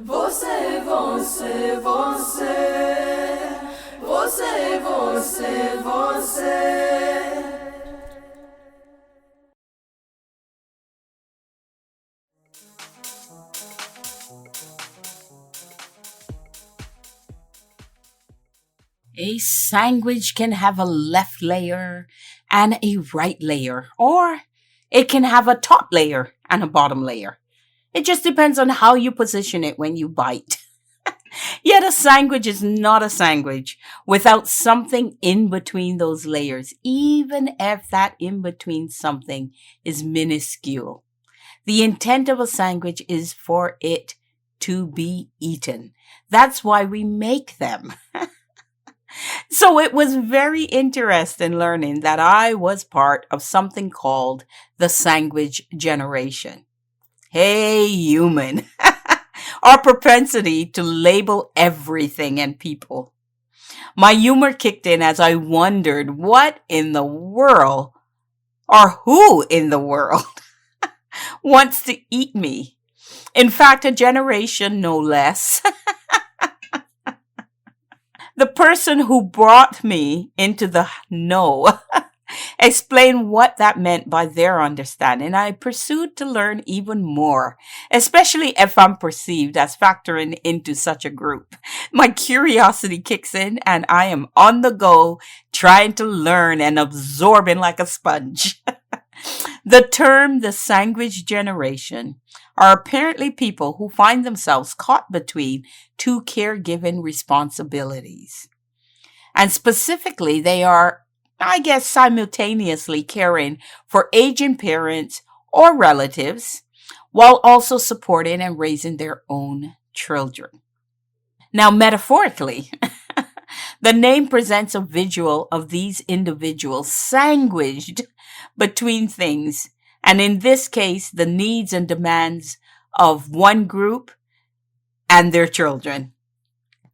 Você, você, você. Você, você, você. A sandwich can have a left layer and a right layer, or it can have a top layer and a bottom layer. It just depends on how you position it when you bite. Yet a sandwich is not a sandwich without something in between those layers, even if that in between something is minuscule. The intent of a sandwich is for it to be eaten. That's why we make them. So it was very interesting learning that I was part of something called the sandwich generation. Hey, human. Our propensity to label everything and people. My humor kicked in as I wondered what in the world or who in the world wants to eat me. In fact, a generation no less. The person who brought me into the know explained what that meant by their understanding. I pursued to learn even more, especially if I'm perceived as factoring into such a group. My curiosity kicks in and I am on the go, trying to learn and absorbing like a sponge. The term the sandwich generation are apparently people who find themselves caught between two caregiving responsibilities. And specifically, they are, I guess, simultaneously caring for aging parents or relatives while also supporting and raising their own children. Now, metaphorically, the name presents a visual of these individuals sandwiched between things, and in this case, the needs and demands of one group and their children.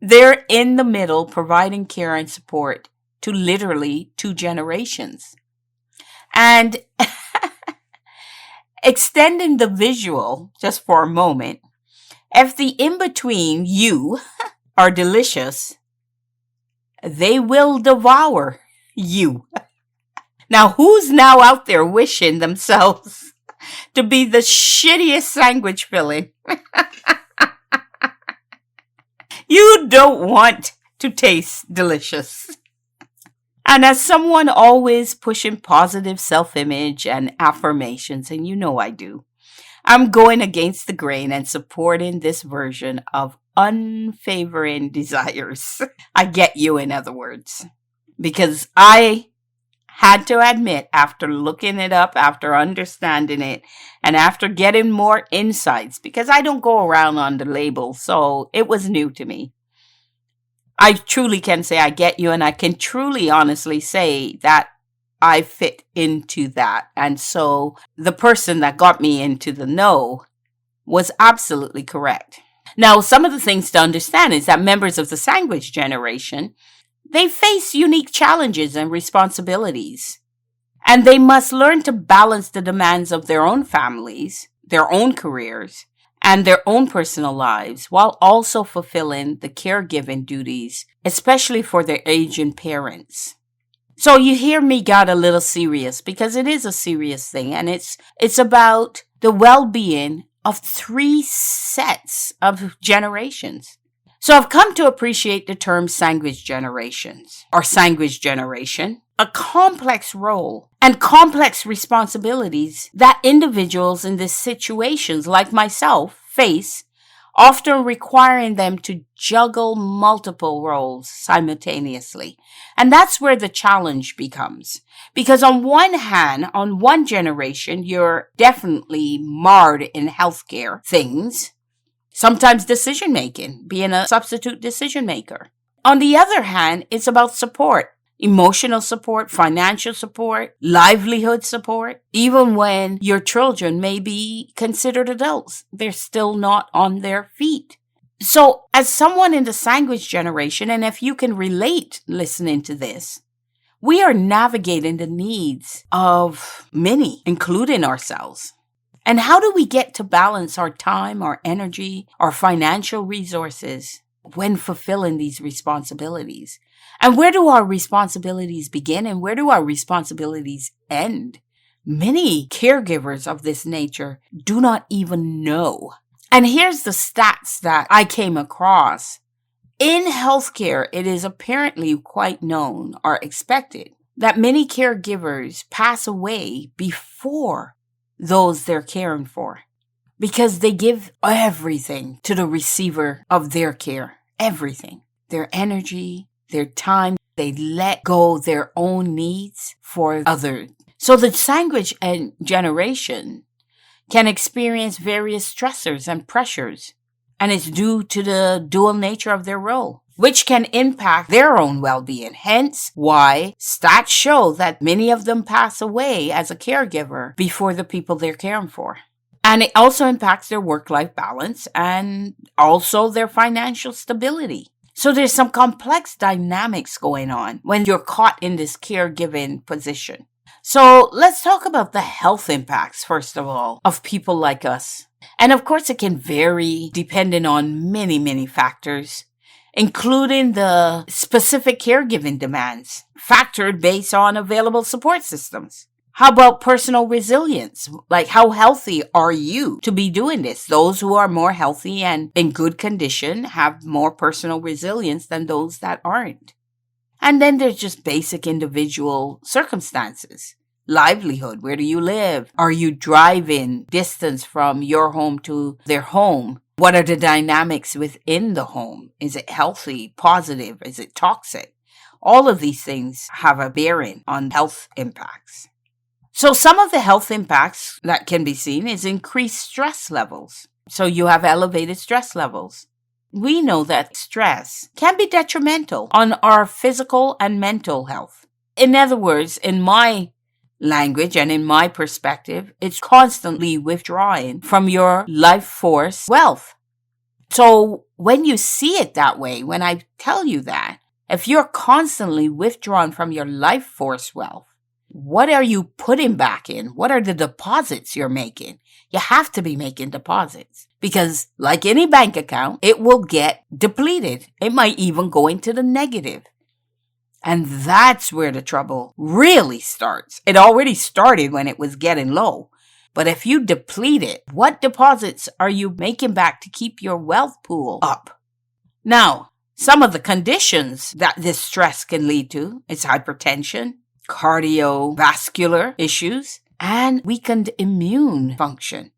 They're in the middle, providing care and support to literally two generations. And extending the visual just for a moment, if the in between you are delicious, they will devour you. Now, who's now out there wishing themselves to be the shittiest sandwich filling? You don't want to taste delicious. And as someone always pushing positive self-image and affirmations, and you know I do, I'm going against the grain and supporting this version of unfavoring desires. I get you, in other words, because I had to admit, after looking it up, after understanding it, and after getting more insights, because I don't go around on the label, so it was new to me. I truly can say I get you, and I can truly honestly say that I fit into that. And so the person that got me into the know was absolutely correct. Now, some of the things to understand is that members of the sandwich generation, they face unique challenges and responsibilities, and they must learn to balance the demands of their own families, their own careers, and their own personal lives while also fulfilling the caregiving duties, especially for their aging parents. So you hear me got a little serious because it is a serious thing, and it's about the well-being of three sets of generations. So I've come to appreciate the term sandwich generations or sandwich generation, a complex role and complex responsibilities that individuals in these situations like myself face, often requiring them to juggle multiple roles simultaneously. And that's where the challenge becomes. Because on one hand, on one generation, you're definitely marred in healthcare things, sometimes decision making, being a substitute decision maker. On the other hand, it's about support, emotional support, financial support, livelihood support. Even when your children may be considered adults, they're still not on their feet. So as someone in the sandwich generation, and if you can relate listening to this, we are navigating the needs of many, including ourselves. And how do we get to balance our time, our energy, our financial resources when fulfilling these responsibilities? And where do our responsibilities begin and where do our responsibilities end? Many caregivers of this nature do not even know. And here's the stats that I came across. In healthcare, it is apparently quite known or expected that many caregivers pass away before those they're caring for because they give everything to the receiver of their care. Everything. Their energy, their time. They let go their own needs for others. So the sandwich generation can experience various stressors and pressures, and it's due to the dual nature of their role, which can impact their own well-being. Hence why stats show that many of them pass away as a caregiver before the people they're caring for. And it also impacts their work-life balance and also their financial stability. So there's some complex dynamics going on when you're caught in this caregiving position. So let's talk about the health impacts, first of all, of people like us. And of course, it can vary depending on many, many factors, including the specific caregiving demands, factored based on available support systems. How about personal resilience? Like, how healthy are you to be doing this? Those who are more healthy and in good condition have more personal resilience than those that aren't. And then there's just basic individual circumstances. Livelihood. Where do you live? Are you driving distance from your home to their home? What are the dynamics within the home? Is it healthy, positive? Is it toxic? All of these things have a bearing on health impacts. So some of the health impacts that can be seen is increased stress levels. So you have elevated stress levels. We know that stress can be detrimental on our physical and mental health. In other words, in my language and in my perspective, it's constantly withdrawing from your life force wealth. So when you see it that way, when I tell you that, if you're constantly withdrawn from your life force wealth, what are you putting back in? What are the deposits you're making? You have to be making deposits because, like any bank account, it will get depleted. It might even go into the negative. And that's where the trouble really starts. It already started when it was getting low. But if you deplete it, what deposits are you making back to keep your wealth pool up? Now, some of the conditions that this stress can lead to is hypertension, cardiovascular issues, and weakened immune function.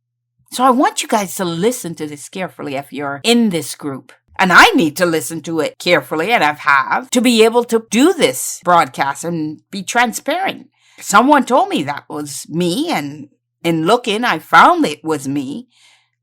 So I want you guys to listen to this carefully if you're in this group. And I need to listen to it carefully, and I have, to be able to do this broadcast and be transparent. Someone told me that was me, and in looking, I found it was me.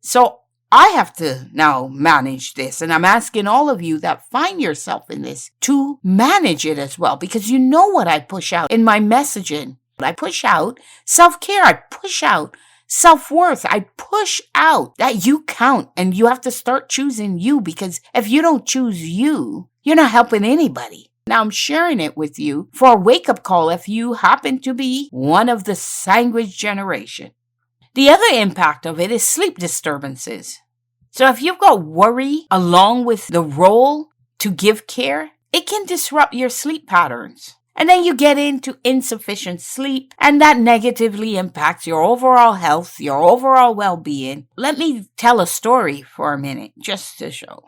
So I have to now manage this, and I'm asking all of you that find yourself in this to manage it as well, because you know what I push out in my messaging. I push out self-care. I push out self-worth. I push out that you count, and you have to start choosing you, because if you don't choose you, you're not helping anybody. Now I'm sharing it with you for a wake-up call if you happen to be one of the sandwich generation. The other impact of it is sleep disturbances. So if you've got worry along with the role to give care, it can disrupt your sleep patterns. And then you get into insufficient sleep, and that negatively impacts your overall health, your overall well-being. Let me tell a story for a minute, just to show.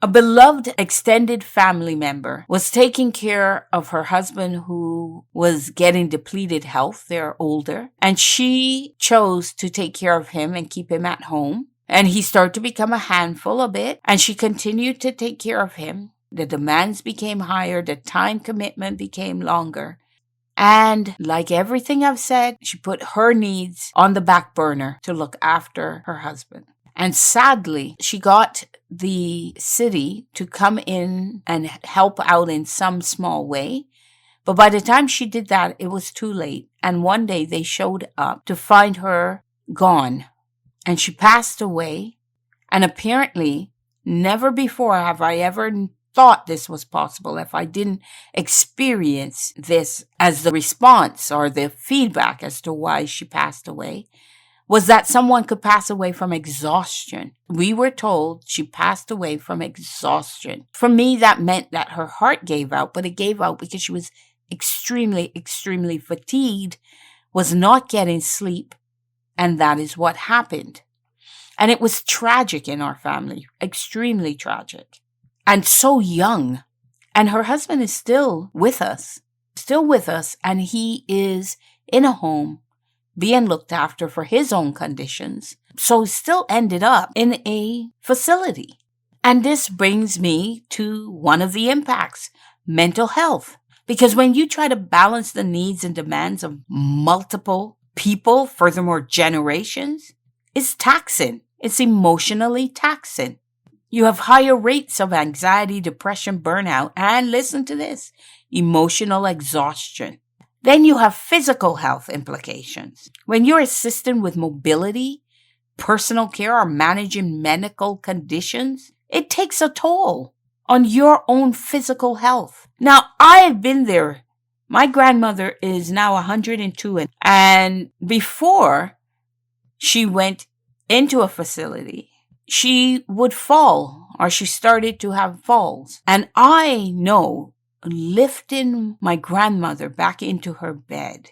A beloved extended family member was taking care of her husband who was getting depleted health. They're older. And she chose to take care of him and keep him at home. And he started to become a handful a bit. And she continued to take care of him. The demands became higher. The time commitment became longer. And like everything I've said, she put her needs on the back burner to look after her husband. And sadly, she got the city to come in and help out in some small way. But by the time she did that, it was too late. And one day they showed up to find her gone. And she passed away. And apparently, never before have I ever thought this was possible if I didn't experience this as the response or the feedback as to why she passed away. was that someone could pass away from exhaustion. We were told she passed away from exhaustion. For me, that meant that her heart gave out, but it gave out because she was extremely, extremely fatigued, was not getting sleep, and that is what happened. And it was tragic in our family, extremely tragic, and so young. And her husband is still with us, and he is in a home being looked after for his own conditions. So he still ended up in a facility. And this brings me to one of the impacts, mental health. Because when you try to balance the needs and demands of multiple people, furthermore generations, it's taxing. It's emotionally taxing. You have higher rates of anxiety, depression, burnout, and listen to this, emotional exhaustion. Then you have physical health implications. When you're assisting with mobility, personal care, or managing medical conditions, it takes a toll on your own physical health. Now, I've been there. My grandmother is now 102, and before she went into a facility, she would fall, or she started to have falls. And I know lifting my grandmother back into her bed,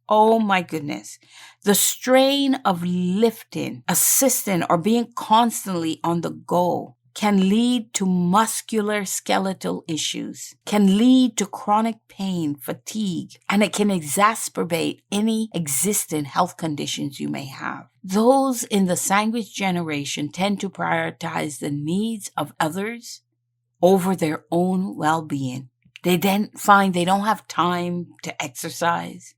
oh my goodness, the strain of lifting, assisting, or being constantly on the go can lead to muscular skeletal issues, can lead to chronic pain, fatigue, and it can exacerbate any existing health conditions you may have. Those in the sandwich generation tend to prioritize the needs of others over their own well-being. They then find they don't have time to exercise.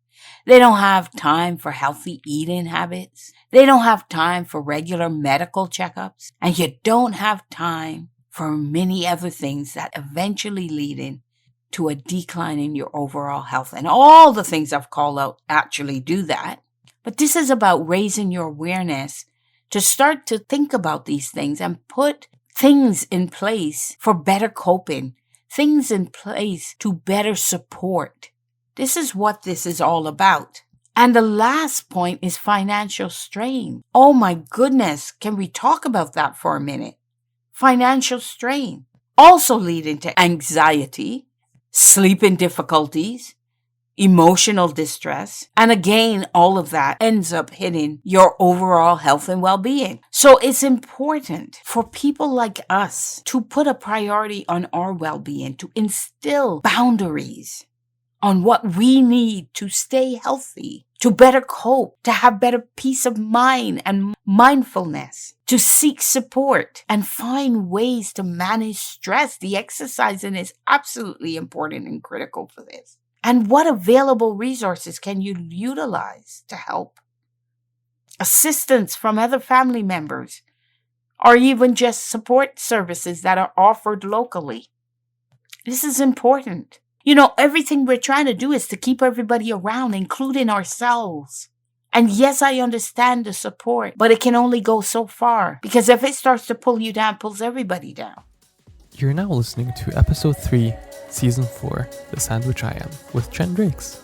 They don't have time for healthy eating habits. They don't have time for regular medical checkups. And you don't have time for many other things that eventually lead to a decline in your overall health. And all the things I've called out actually do that. But this is about raising your awareness to start to think about these things and put things in place for better coping, things in place to better support. This is what this is all about. And the last point is financial strain. Oh my goodness, can we talk about that for a minute? Financial strain. Also leading to anxiety, sleeping difficulties, emotional distress. And again, all of that ends up hitting your overall health and well-being. So it's important for people like us to put a priority on our well-being, to instill boundaries on what we need to stay healthy, to better cope, to have better peace of mind and mindfulness, to seek support and find ways to manage stress. The exercising is absolutely important and critical for this. And what available resources can you utilize to help? Assistance from other family members, or even just support services that are offered locally. This is important. You know, everything we're trying to do is to keep everybody around, including ourselves. And yes, I understand the support, but it can only go so far. Because if it starts to pull you down, it pulls everybody down. You're now listening to Episode 3, Season 4, The Sandwich I Am, with Jenn Drakes.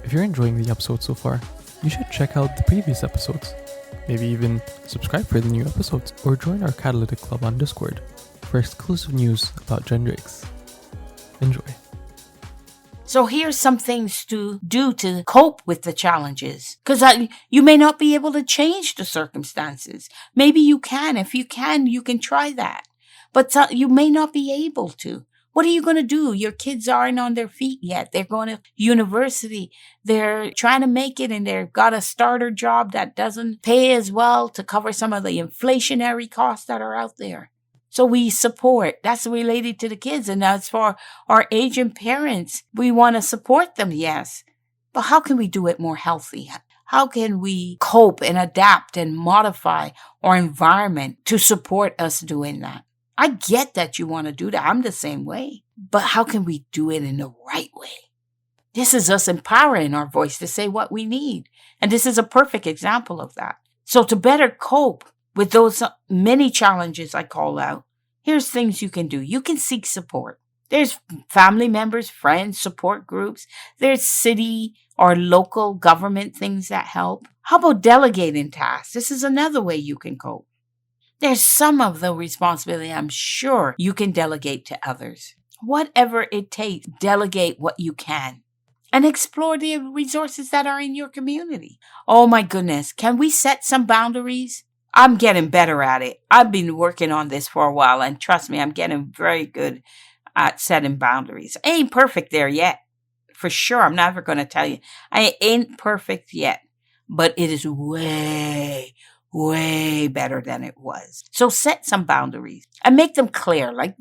If you're enjoying the episode so far, you should check out the previous episodes. Maybe even subscribe for the new episodes, or join our Catalytic Club on Discord for exclusive news about Jenn Drakes. Enjoy. So here's some things to do to cope with the challenges. Because you may not be able to change the circumstances. Maybe you can. If you can try that. But you may not be able to. What are you going to do? Your kids aren't on their feet yet. They're going to university. They're trying to make it, and they've got a starter job that doesn't pay as well to cover some of the inflationary costs that are out there. So we support. That's related to the kids. And as for our aging parents, we want to support them, yes. But how can we do it more healthy? How can we cope and adapt and modify our environment to support us doing that? I get that you want to do that. I'm the same way. But how can we do it in the right way? This is us empowering our voice to say what we need. And this is a perfect example of that. So to better cope with those many challenges I call out, here's things you can do. You can seek support. There's family members, friends, support groups. There's city or local government things that help. How about delegating tasks? This is another way you can cope. There's some of the responsibility I'm sure you can delegate to others. Whatever it takes, delegate what you can. And explore the resources that are in your community. Oh my goodness, can we set some boundaries? I'm getting better at it. I've been working on this for a while, and trust me, I'm getting very good at setting boundaries. I ain't perfect there yet. For sure, I'm never going to tell you. I ain't perfect yet, but it is way, way better than it was. So set some boundaries and make them clear, like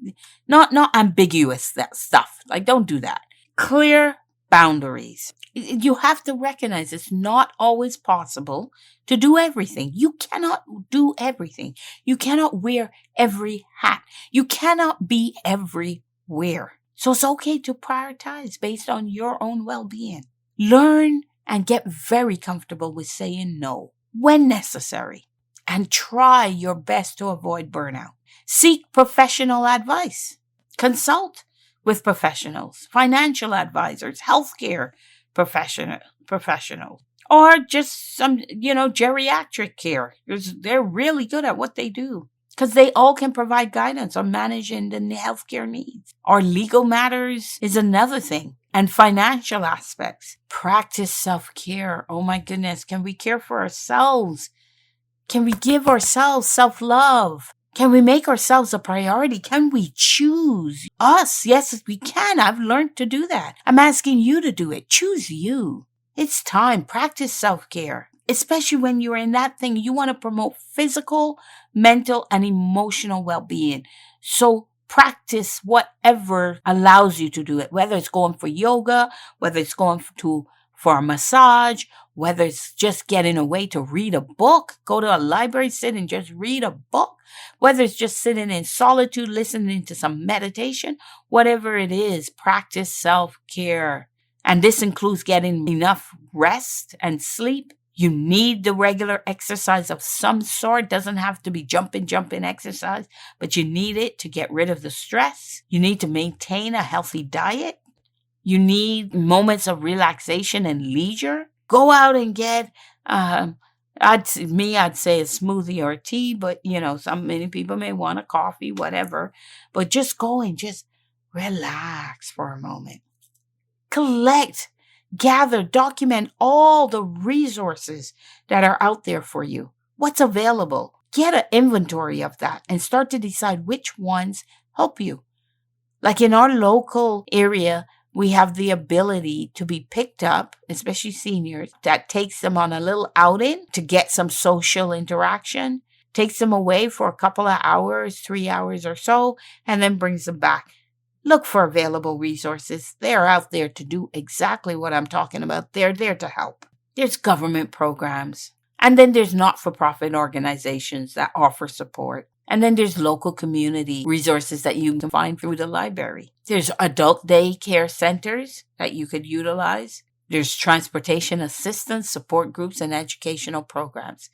not ambiguous stuff. Like don't do that. Clear boundaries. You have to recognize it's not always possible to do everything. You cannot do everything. You cannot wear every hat. You cannot be everywhere. So it's okay to prioritize based on your own well-being. Learn and get very comfortable with saying no when necessary. And try your best to avoid burnout. Seek professional advice. Consult with professionals, financial advisors, healthcare professionals, or just some, geriatric care. They're really good at what they do because they all can provide guidance on managing the healthcare needs. Or legal matters is another thing. And financial aspects. Practice self-care. Oh my goodness. Can we care for ourselves? Can we give ourselves self-love? Can we make ourselves a priority? Can we choose us? Yes, we can. I've learned to do that. I'm asking you to do it. Choose you. It's time. Practice self-care, especially when you're in that thing. You want to promote physical, mental, and emotional well-being. So practice whatever allows you to do it, whether it's going for yoga, whether it's going for a massage, whether it's just getting away to read a book, go to a library, sit and just read a book, whether it's just sitting in solitude, listening to some meditation, whatever it is, practice self-care. And this includes getting enough rest and sleep. You need the regular exercise of some sort. Doesn't have to be jumping exercise, but you need it to get rid of the stress. You need to maintain a healthy diet. You need moments of relaxation and leisure. Go out and get, I'd say a smoothie or a tea, but many people may want a coffee, whatever. But just go and just relax for a moment. Collect, gather, document all the resources that are out there for you. What's available? Get an inventory of that and start to decide which ones help you. Like in our local area, we have the ability to be picked up, especially seniors, that takes them on a little outing to get some social interaction, takes them away for a couple of hours, 3 hours or so, and then brings them back. Look for available resources. They're out there to do exactly what I'm talking about. They're there to help. There's government programs. And then there's not-for-profit organizations that offer support. And then there's local community resources that you can find through the library. There's adult daycare centers that you could utilize. There's transportation assistance, support groups, and educational programs.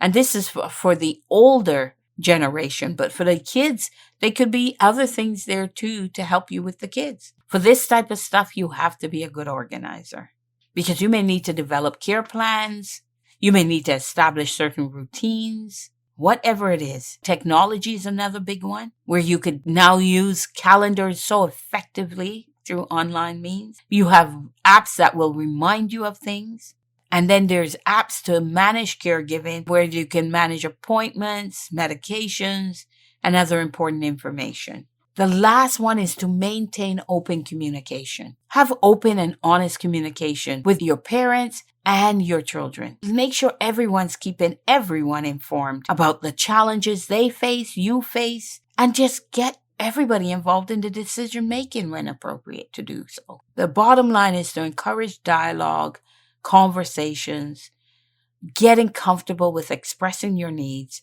And this is for the older generation, but for the kids, there could be other things there too to help you with the kids. For this type of stuff, you have to be a good organizer because you may need to develop care plans. You may need to establish certain routines. Whatever it is, technology is another big one where you could now use calendars so effectively through online means. You have apps that will remind you of things. And then there's apps to manage caregiving where you can manage appointments, medications, and other important information. The last one is to maintain open communication. Have open and honest communication with your parents and your children. Make sure everyone's keeping everyone informed about the challenges they face, you face, and just get everybody involved in the decision making when appropriate to do so. The bottom line is to encourage dialogue, conversations, getting comfortable with expressing your needs,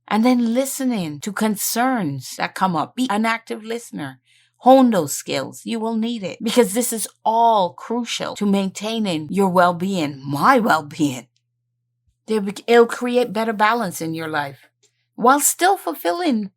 and then listening to concerns that come up. Be an active listener. Hone those skills. You will need it because this is all crucial to maintaining your well-being, my well-being. It'll create better balance in your life while still fulfilling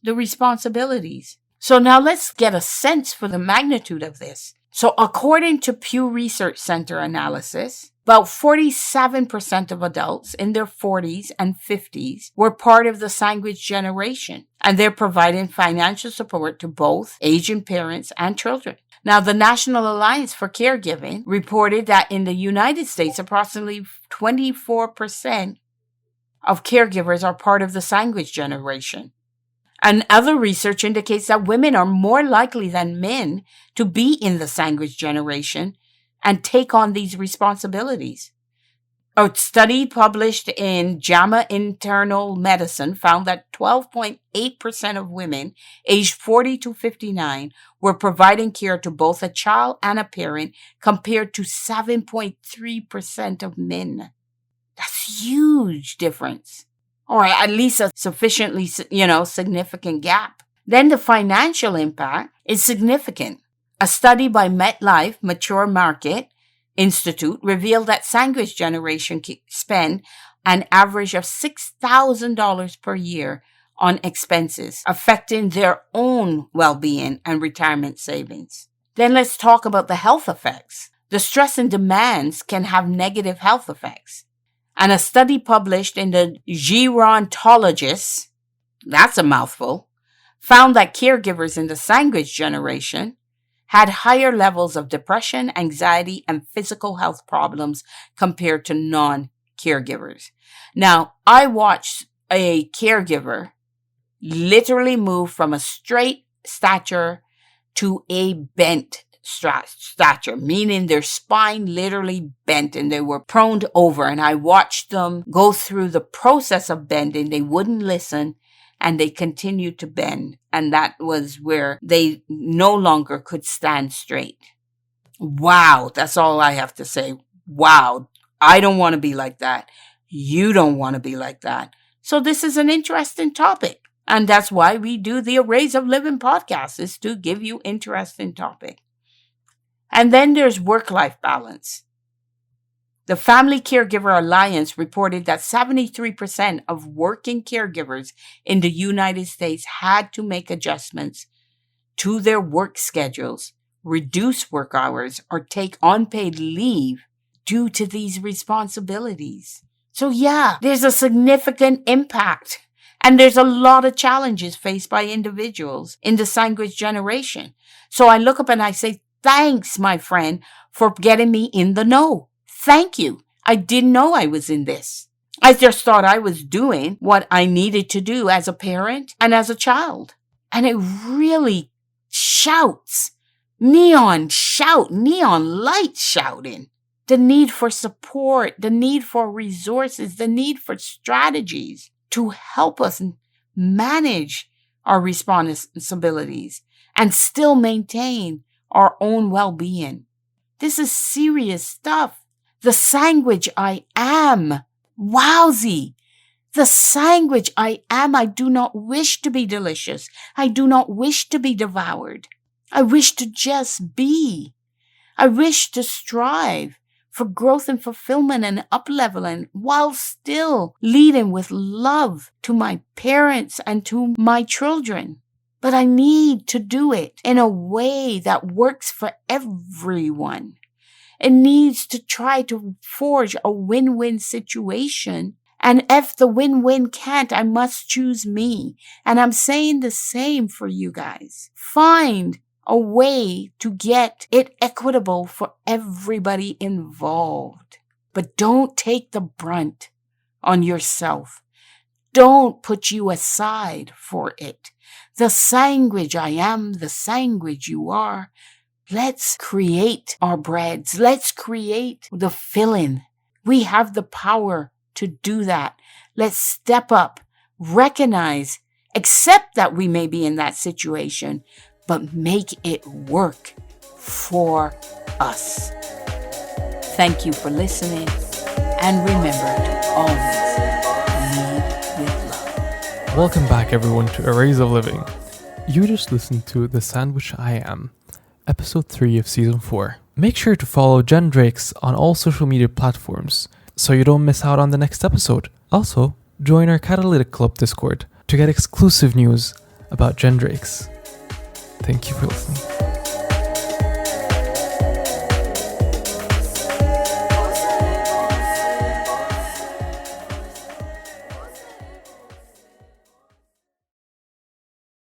the responsibilities. So now let's get a sense for the magnitude of this. So according to Pew Research Center analysis, About 47% of adults in their 40s and 50s were part of the sandwich generation, and they're providing financial support to both aging parents and children. Now, the National Alliance for Caregiving reported that in the United States, approximately 24% of caregivers are part of the sandwich generation. And other research indicates that women are more likely than men to be in the sandwich generation and take on these responsibilities. A study published in JAMA Internal Medicine found that 12.8% of women aged 40 to 59 were providing care to both a child and a parent, compared to 7.3% of men. That's a huge difference, or at least a sufficiently, significant gap. Then the financial impact is significant. A study by MetLife Mature Market Institute revealed that sandwich generation spend an average of $6,000 per year on expenses, affecting their own well-being and retirement savings. Then let's talk about the health effects. The stress and demands can have negative health effects. And a study published in the Gerontologist, that's a mouthful, found that caregivers in the sandwich generation had higher levels of depression, anxiety, and physical health problems compared to non-caregivers. Now, I watched a caregiver literally move from a straight stature to a bent stature, meaning their spine literally bent and they were proned over. And I watched them go through the process of bending. They wouldn't listen, and they continued to bend. And that was where they no longer could stand straight. Wow, that's all I have to say. Wow, I don't want to be like that. You don't want to be like that. So this is an interesting topic. And that's why we do the Arrays of Living podcast, is to give you interesting topic. And then there's work-life balance. The Family Caregiver Alliance reported that 73% of working caregivers in the United States had to make adjustments to their work schedules, reduce work hours, or take unpaid leave due to these responsibilities. So yeah, there's a significant impact, and there's a lot of challenges faced by individuals in the sandwich generation. So I look up and I say, thanks, my friend, for getting me in the know. Thank you. I didn't know I was in this. I just thought I was doing what I needed to do as a parent and as a child. And it really shouts, neon light shouting. The need for support, the need for resources, the need for strategies to help us manage our responsibilities and still maintain our own well-being. This is serious stuff. The sandwich I am. Wowsy. The sandwich I am. I do not wish to be delicious. I do not wish to be devoured. I wish to just be. I wish to strive for growth and fulfillment and up-leveling, while still leading with love to my parents and to my children. But I need to do it in a way that works for everyone. It needs to try to forge a win-win situation. And if the win-win can't, I must choose me. And I'm saying the same for you guys. Find a way to get it equitable for everybody involved. But don't take the brunt on yourself. Don't put you aside for it. The sandwich I am, the sandwich you are. Let's create our breads. Let's create the filling. We have the power to do that. Let's step up, recognize, accept that we may be in that situation, but make it work for us. Thank you for listening, and remember to always lead with love. Welcome back, everyone, to Arrays of Living. You just listened to The Sandwich I Am, Episode 3 of Season 4. Make sure to follow Jenn Drakes on all social media platforms so you don't miss out on the next episode. Also, join our Catalytic Club Discord to get exclusive news about Jenn Drakes. Thank you for listening.